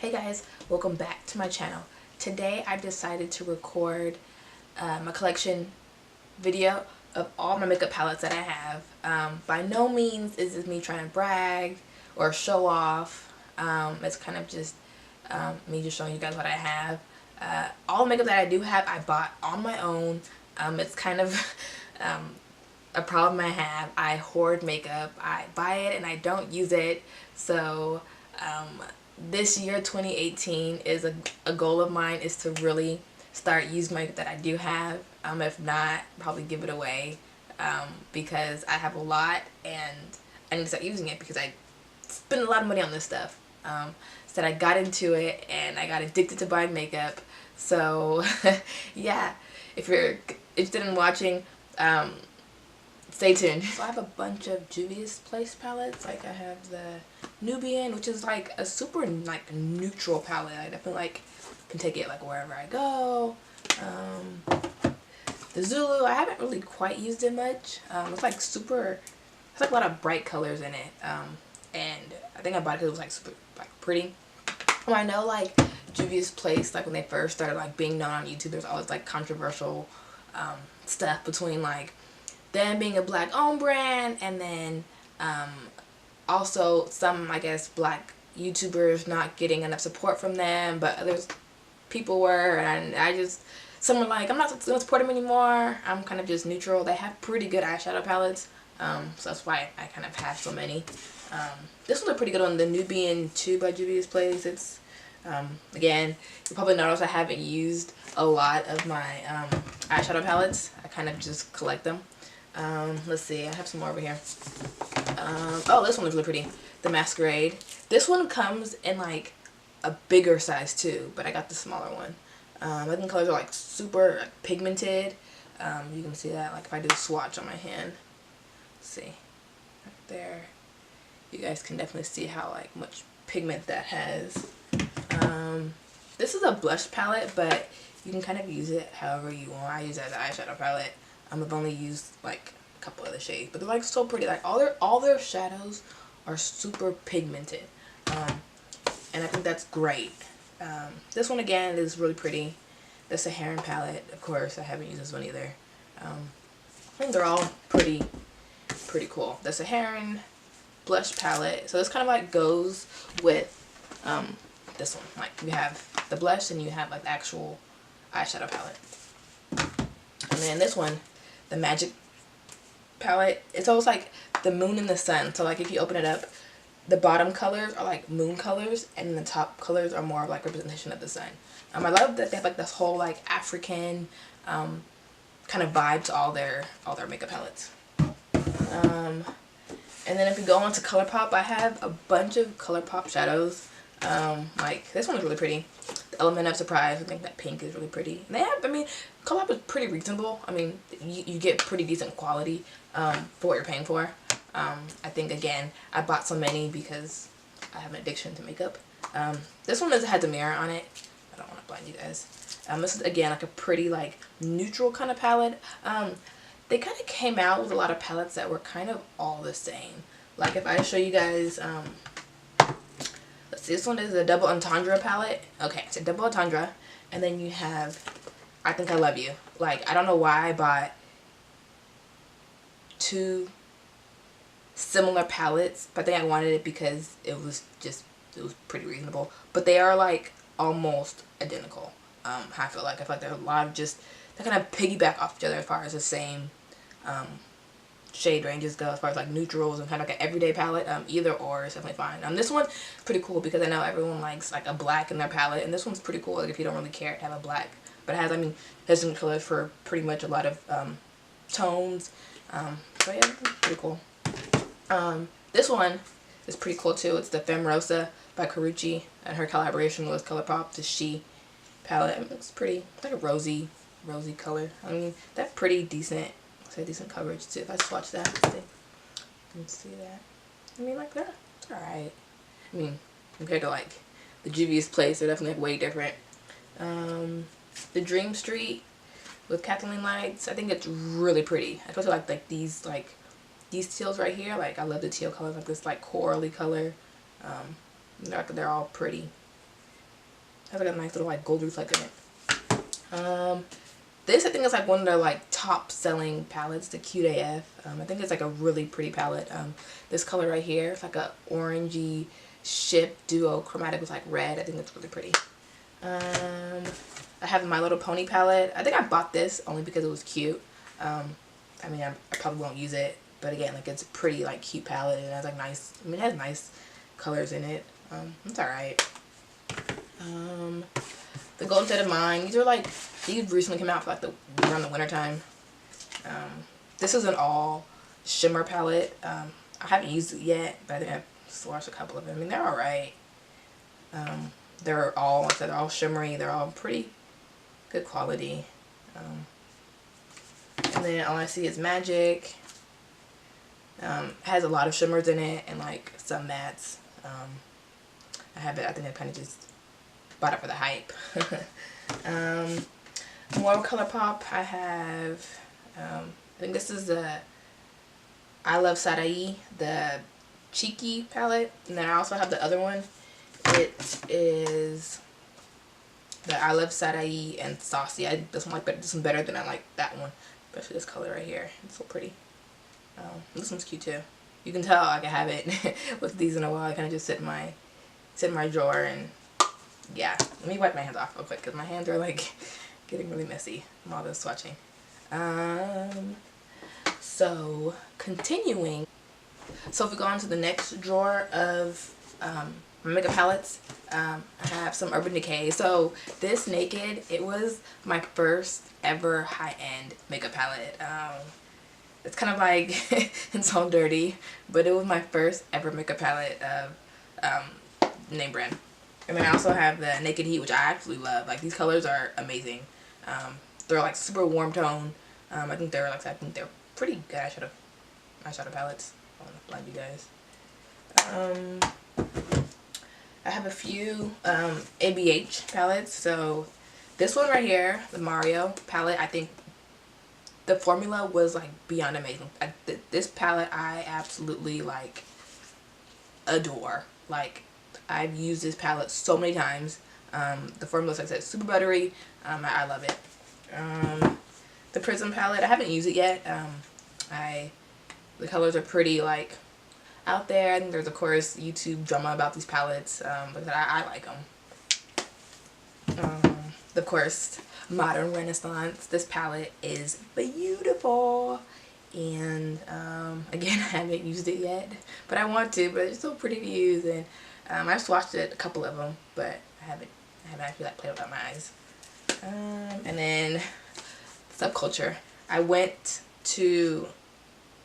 Hey guys, welcome back to my channel. Today I decided to record my collection video of all my makeup palettes that I have. By no means is this me trying to brag or show off. It's kind of just me just showing you guys what I have. All the makeup that I do have I bought on my own. It's kind of a problem I have. I hoard makeup. I buy it and I don't use it. So this year 2018 is a goal of mine is to really start using makeup that I do have. If not, probably give it away because I have a lot and I need to start using it because I spend a lot of money on this stuff. So I got into it and I got addicted to buying makeup. So yeah, if you're interested in watching, stay tuned. So I have a bunch of Judys Place palettes. Like I have the Nubian, which is like a super like neutral palette. I definitely can take it like wherever I go. The Zulu, I haven't really quite used it much. It's like super, it's like a lot of bright colors in it. And I think I bought it because it was like super like pretty. I know like Judys Place, like when they first started like being known on YouTube, there's always like controversial stuff between like them being a black owned brand and then also some, I guess, black YouTubers not getting enough support from them, but others people were, and I just, some were like, I'm not going to support them anymore. I'm kind of just neutral. They have pretty good eyeshadow palettes, so that's why I kind of have so many. This one's a pretty good one, the Nubian II by Juvia Place. It's again, you probably notice I haven't used a lot of my eyeshadow palettes. I kind of just collect them. Let's see, I have some more over here. Oh, this one is really pretty. The Masquerade. This one comes in like a bigger size too, but I got the smaller one. I think the colors are like super like, pigmented. You can see that like if I do a swatch on my hand. Let's see, right there. You guys can definitely see how like much pigment that has. This is a blush palette, but you can kind of use it however you want. I use it as an eyeshadow palette. I've only used like a couple other shades, but they're like so pretty. Like all their shadows are super pigmented, and I think that's great. This one again is really pretty. The Siren palette, of course, I haven't used this one either. I think they're all pretty cool. The Siren blush palette. So this kind of like goes with this one. Like you have the blush and you have like the actual eyeshadow palette. And then this one, the Magic palette, it's almost like the moon and the sun. So like if you open it up, the bottom colors are like moon colors and the top colors are more like representation of the sun. I love that they have like this whole like African kind of vibe to all their makeup palettes. And then if we go on to Colourpop, I have a bunch of Colourpop shadows. Like this one is really pretty. The Element of Surprise, I think that pink is really pretty. And they have, I mean, Colourpop is pretty reasonable. I mean, you get pretty decent quality for what you're paying for. I think again, I bought so many because I have an addiction to makeup. This one has a mirror on it. I don't want to blind you guys. This is again like a pretty like neutral kind of palette. They kind of came out with a lot of palettes that were kind of all the same. Like if I show you guys, let's see, this one is a double Entendre palette. Okay, it's a double Entendre, and then you have I Think I Love You. Like I don't know why I bought two similar palettes, but I think I wanted it because it was pretty reasonable. But they are like almost identical. I feel like they're a lot of just, they kind of piggyback off each other as far as the same shade ranges go, as far as like neutrals and kind of like an everyday palette. Either or is definitely fine. This one's pretty cool because I know everyone likes like a black in their palette, and this one's pretty cool like if you don't really care to have a black, but it has, I mean, has some colors for pretty much a lot of tones. So yeah, pretty cool. This one is pretty cool too. It's the Femme Rosa by Carucci and her collaboration with Colourpop, the She palette. I mean, it's pretty, it's like a rosy color. I mean, that's pretty decent. Say decent coverage too. If I swatch that, let's see. You can see that. I mean, like that, it's alright. I mean, compared to like the Juvia's Place, they're definitely like way different. The Dream Street with Kathleen Lights, I think it's really pretty. I especially like these teals right here. Like I love the teal colors, like this like corally color. They're all pretty. has like a nice little like gold reflect in it. This I think is like one of their like top selling palettes, the Cute AF. I think it's like a really pretty palette. This color right here, it's like a orangey ship duo chromatic with like red. I think it's really pretty. I have My Little Pony palette. I think I bought this only because it was cute. I mean, I probably won't use it, but again, like it's a pretty like cute palette, and it has like nice, I mean, it has nice colors in it. It's alright. The Golden State of Mind. These are like, these recently came out for like around the winter time. This is an all shimmer palette. I haven't used it yet, but I think I've swatched a couple of them. I mean, they're alright. They're all, like I said, they're all shimmery. They're all pretty good quality. And then All I See Is Magic. Has a lot of shimmers in it and like some mattes. I have it, I think I kind of just bought it for the hype. More Colourpop. I have, I think this is the I Love Sarai, the Chic-y palette. And then I also have the other one. It is the I Love Sarai and Saucy. This one better than I like that one. Especially this color right here. It's so pretty. This one's cute too. You can tell like I haven't with these in a while. I kind of just sit in my drawer, and yeah. Let me wipe my hands off real quick because my hands are like getting really messy from all this swatching. So continuing. So if we go on to the next drawer of my makeup palettes, I have some Urban Decay. So this Naked, it was my first ever high-end makeup palette. It's kind of like, it's all dirty, but it was my first ever makeup palette of name brand. And then I also have the Naked Heat, which I absolutely love. Like, these colors are amazing. They're like super warm tone. I think they're pretty good eyeshadow palettes. I don't want to blind you guys. I have a few ABH palettes. So this one right here, the Mario palette, I think the formula was like beyond amazing. This palette I absolutely like adore. Like, I've used this palette so many times. The formula, like I said, super buttery. I love it. The Prism palette, I haven't used it yet. The colors are pretty like out there. I think there's of course YouTube drama about these palettes, but I like them. Of course, Modern Renaissance. This palette is beautiful, and again, I haven't used it yet, but I want to. But it's so pretty to use, and I've swatched it, a couple of them, but I haven't actually like played without my eyes. And then Subculture. I went to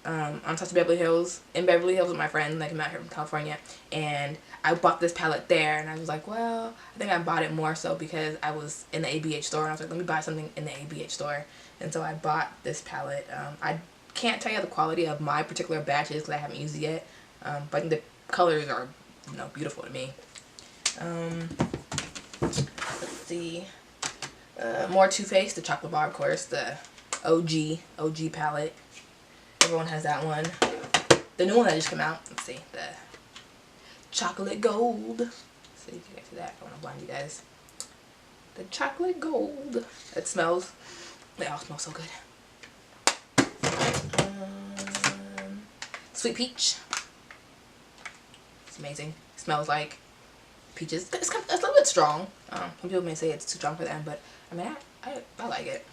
Anastasia Beverly Hills with my friend, like I'm out here from California, and I bought this palette there, and I was like, well, I think I bought it more so because I was in the ABH store, and I was like, let me buy something in the ABH store, and so I bought this palette. I can't tell you the quality of my particular batches because I haven't used it yet, but I think the colors are, you know, beautiful to me. Let's see, more Too Faced, the chocolate bar, of course, the OG palette. Everyone has that one. The new one that just came out, let's see, the chocolate gold. Let's see if you guys see that. I don't want to blind you guys. The chocolate gold. It smells, they all smell so good. Sweet Peach. It's amazing. It smells like peaches. It's a little bit strong. Some people may say it's too strong for them, but I mean, I like it.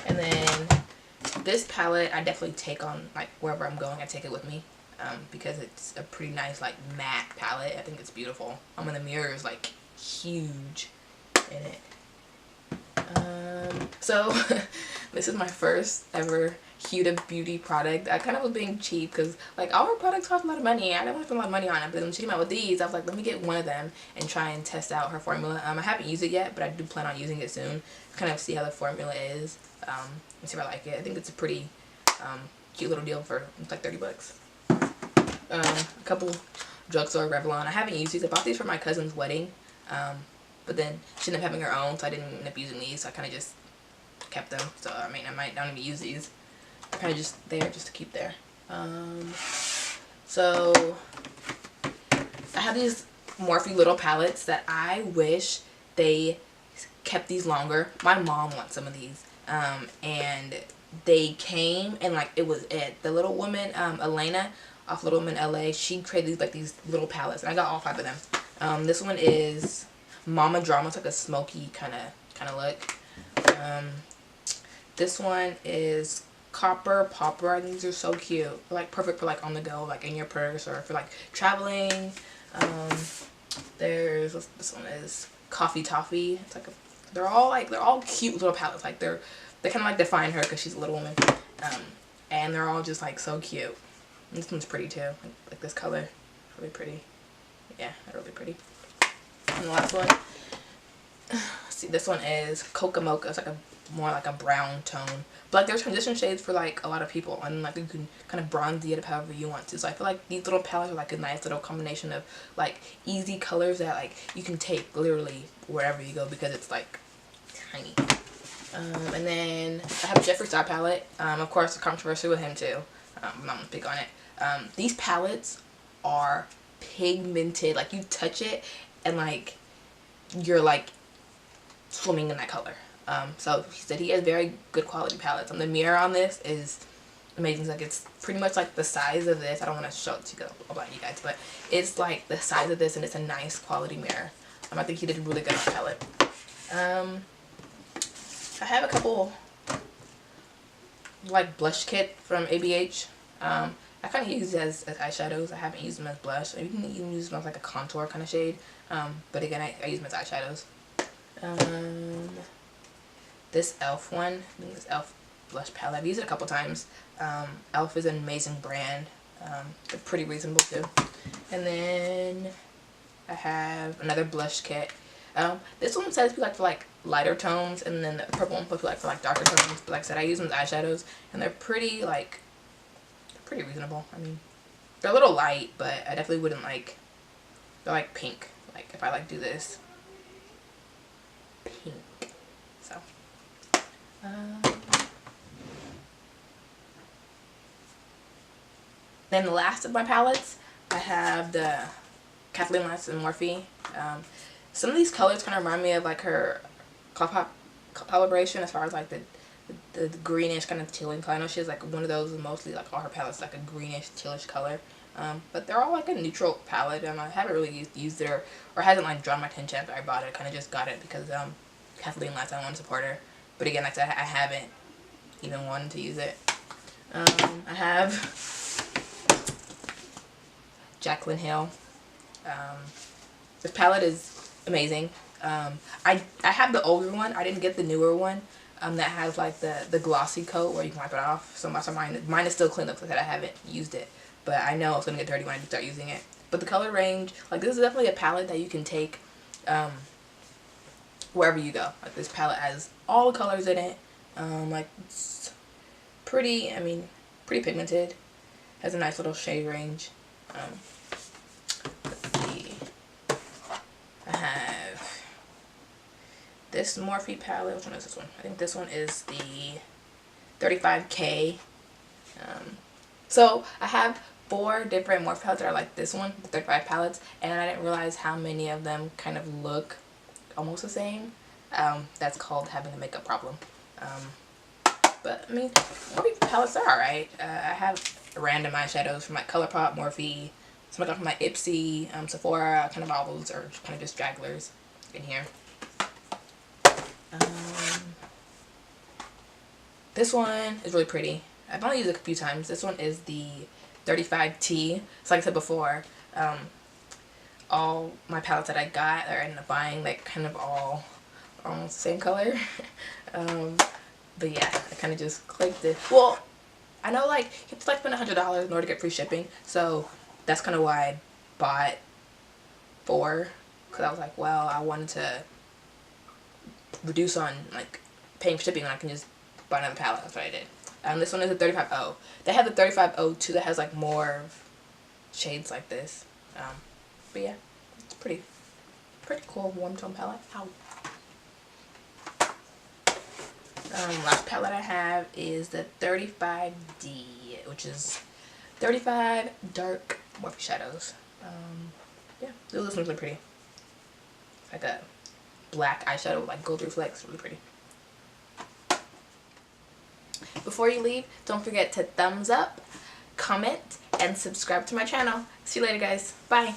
And then this palette I definitely take on, like, wherever I'm going, I take it with me, because it's a pretty nice like matte palette. I think it's beautiful. And the mirror is like huge in it. So this is my first ever Huda Beauty product. I kind of was being cheap because like all her products cost a lot of money. I didn't want to spend a lot of money on it, but then when she came out with these, I was like, let me get one of them and try and test out her formula. I haven't used it yet, but I do plan on using it soon to kind of see how the formula is, and see if I like it. I think it's a pretty cute little deal for like 30 bucks. A couple drugstore Revlon. I haven't used these. I bought these for my cousin's wedding, but then she ended up having her own, so I didn't end up using these, so I kind of just kept them. So I mean, I might not even use these. They're kind of just there just to keep there. So I have these Morphe little palettes that I wish they kept these longer. My mom wants some of these. And they came and like it was it. The Little Woman, Elena off Little Woman LA, she created these little palettes, and I got all 5 of them. This one is Mama Drama. It's like a smoky kind of look. This one is Copper Popper. I think these are so cute. They're like perfect for like on the go, like in your purse or for like traveling. There's this one is Coffee Toffee. It's like they're all cute little palettes. Like they kind of like define her because she's a little woman. And they're all just like so cute. And this one's pretty too. Like this color, really pretty. Yeah, they're really pretty. And the last one. See, this one is Coca Mocha. It's like more like a brown tone, but like there's transition shades for like a lot of people, and like you can kind of bronze it up however you want to. So I feel like these little palettes are like a nice little combination of like easy colors that like you can take literally wherever you go because it's like tiny. And then I have a Jeffree Star palette. Of course, the controversy with him too. I'm not gonna pick on it. These palettes are pigmented. Like you touch it and like you're like swimming in that color. So he said he has very good quality palettes. The mirror on this is amazing. Like it's pretty much like the size of this. I don't want to show it to you about you guys, but it's like the size of this, and it's a nice quality mirror. I think he did really good on the palette. I have a couple like blush kit from ABH. I kind of use it as eyeshadows. I haven't used them as blush. You can even use them as like a contour kind of shade. But again, I use them as eyeshadows. This e.l.f. one, I think this e.l.f. blush palette, I've used it a couple times. e.l.f. is an amazing brand. They're pretty reasonable too. And then I have another blush kit. This one says to be like for like lighter tones, and then the purple one supposed to be like for like darker tones. But like I said, I use them as eyeshadows, and they're pretty reasonable. I mean, they're a little light, but I definitely wouldn't like. They're like pink. Like if I like do this, pink. So. Then the last of my palettes, I have the Kathleen Lights and Morphe. Some of these colors kind of remind me of like her Colourpop collaboration, as far as like the greenish kind of tealing color. I know she has like one of those, mostly like all her palettes like a greenish tealish color. But they're all like a neutral palette, and I haven't really used it or hasn't like drawn my attention after I bought it. I kind of just got it because Kathleen Lights, I want to support her. But again, like I said, I haven't even wanted to use it. I have Jaclyn Hill. This palette is amazing. I have the older one. I didn't get the newer one that has like the glossy coat where you can wipe it off. So mine is still clean up because I haven't used it. But I know it's going to get dirty when I start using it. But the color range, like this is definitely a palette that you can take wherever you go. Like this palette has all the colors in it. Like it's pretty, I mean, pretty pigmented. Has a nice little shade range. Let's see. I have this Morphe palette. Which one is this one? I think this one is the 35K. So I have 4 different Morphe palettes that are like this one, the 35 palettes, and I didn't realize how many of them kind of look almost the same. That's called having a makeup problem. But I mean, Morphe palettes are alright. I have random eyeshadows from like Colourpop, Morphe, some I got from my Ipsy, Sephora. Kind of all those are kind of just stragglers in here. This one is really pretty. I've only used it a few times. This one is the 35T. So like I said before, all my palettes that I got or ended up buying, like kind of all almost the same color. But yeah, I kind of just clicked it. Well, I know like you have to like spend $100 in order to get free shipping. So that's kind of why I bought 4. Because I was like, well, I wanted to reduce on like paying for shipping when I can just buy another palette. That's what I did. This one is a 35O. They have the 35O too that has like more shades like this. But yeah, it's pretty cool warm tone palette. Ow. Last palette I have is the 35D, which is 35 dark Morphe shadows. yeah, this looks really pretty. It's like a black eyeshadow with like gold reflex. Really pretty. Before you leave, don't forget to thumbs up, comment, and subscribe to my channel. See you later, guys. Bye.